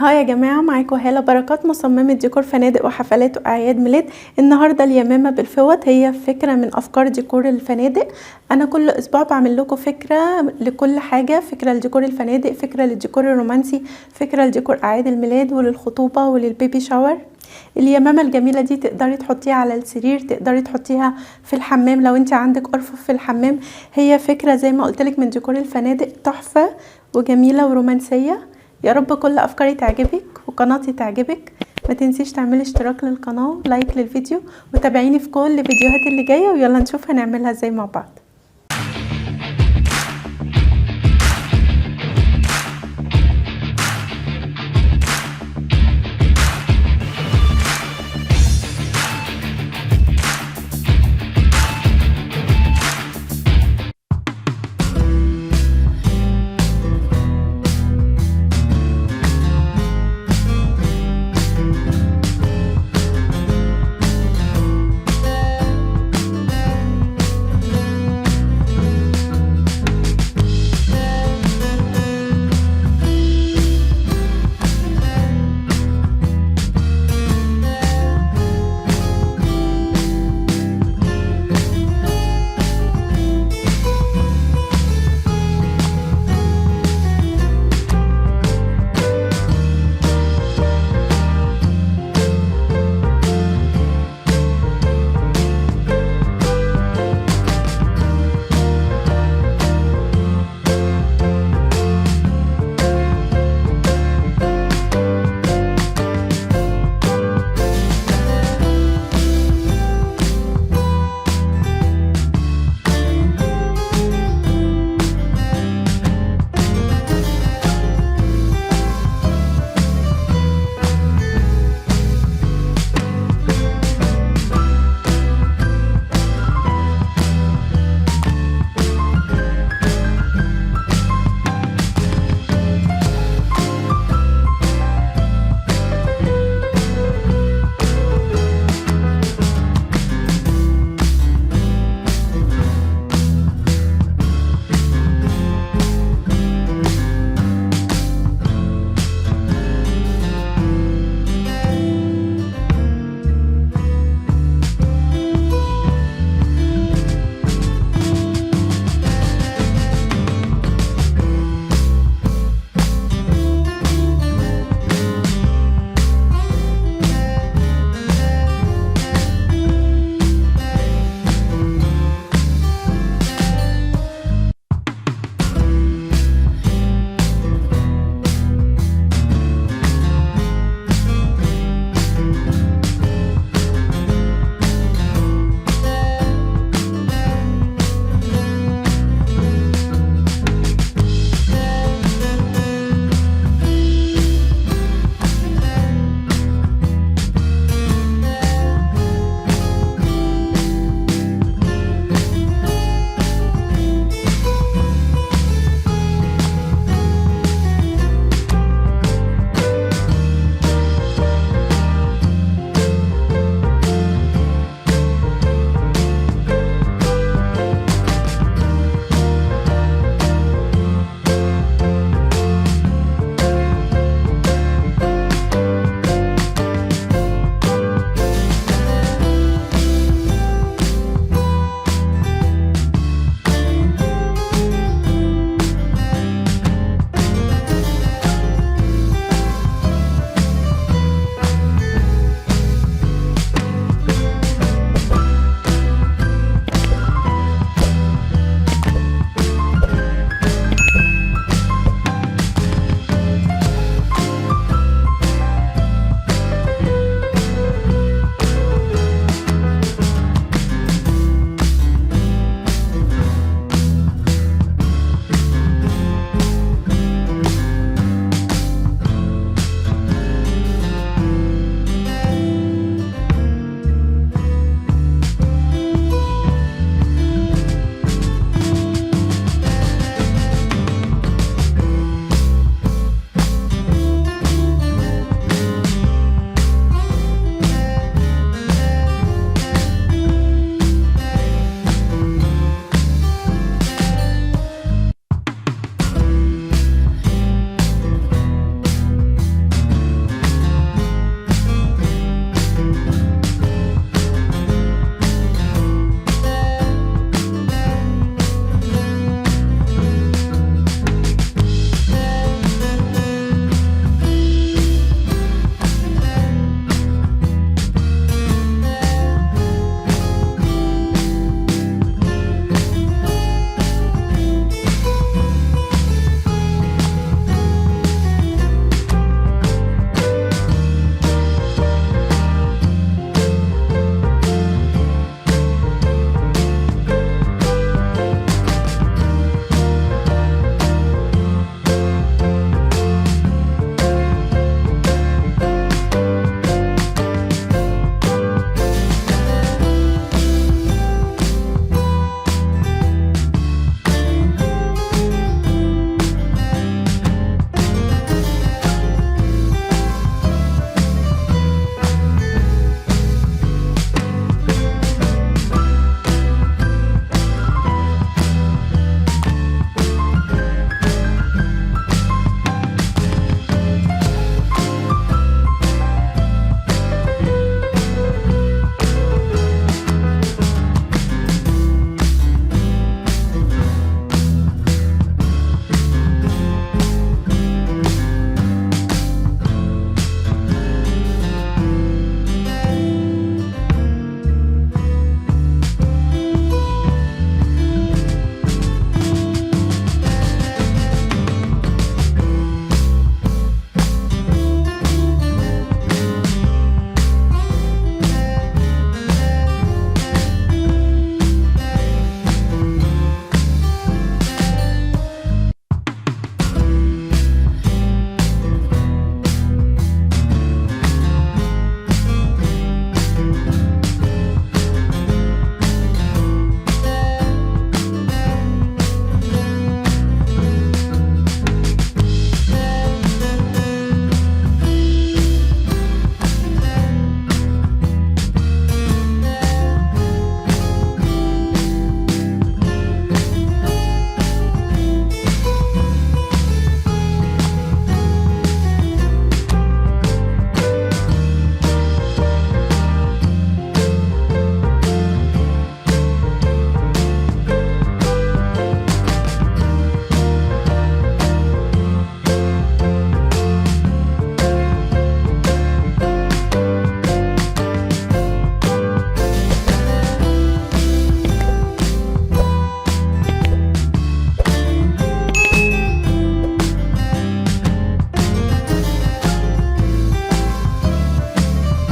هاي يا جماعة، معاكم هالة بركات مصممة ديكور فنادق وحفلات واعياد ميلاد. النهاردة اليمامة بالفوط هي فكرة من افكار ديكور الفنادق. انا كل اسبوع بعمل لكم فكرة لكل حاجة، فكرة لديكور الفنادق، فكرة للديكور الرومانسي، فكرة لديكور اعياد الميلاد وللخطوبة وللبيبي شاور. اليمامة الجميلة دي تقدري تحطيها على السرير، تقدري تحطيها في الحمام لو انت عندك ارفف في الحمام. هي فكرة زي ما قلتلك من ديكور الفنادق، تحفة وجميلة ورومانسية. يا رب كل افكاري تعجبك وقناتي تعجبك. ما تنسيش تعملي اشتراك للقناة ولايك للفيديو، وتابعيني في كل الفيديوهات اللي جاية، ويلا نشوف هنعملها ازاي مع بعض.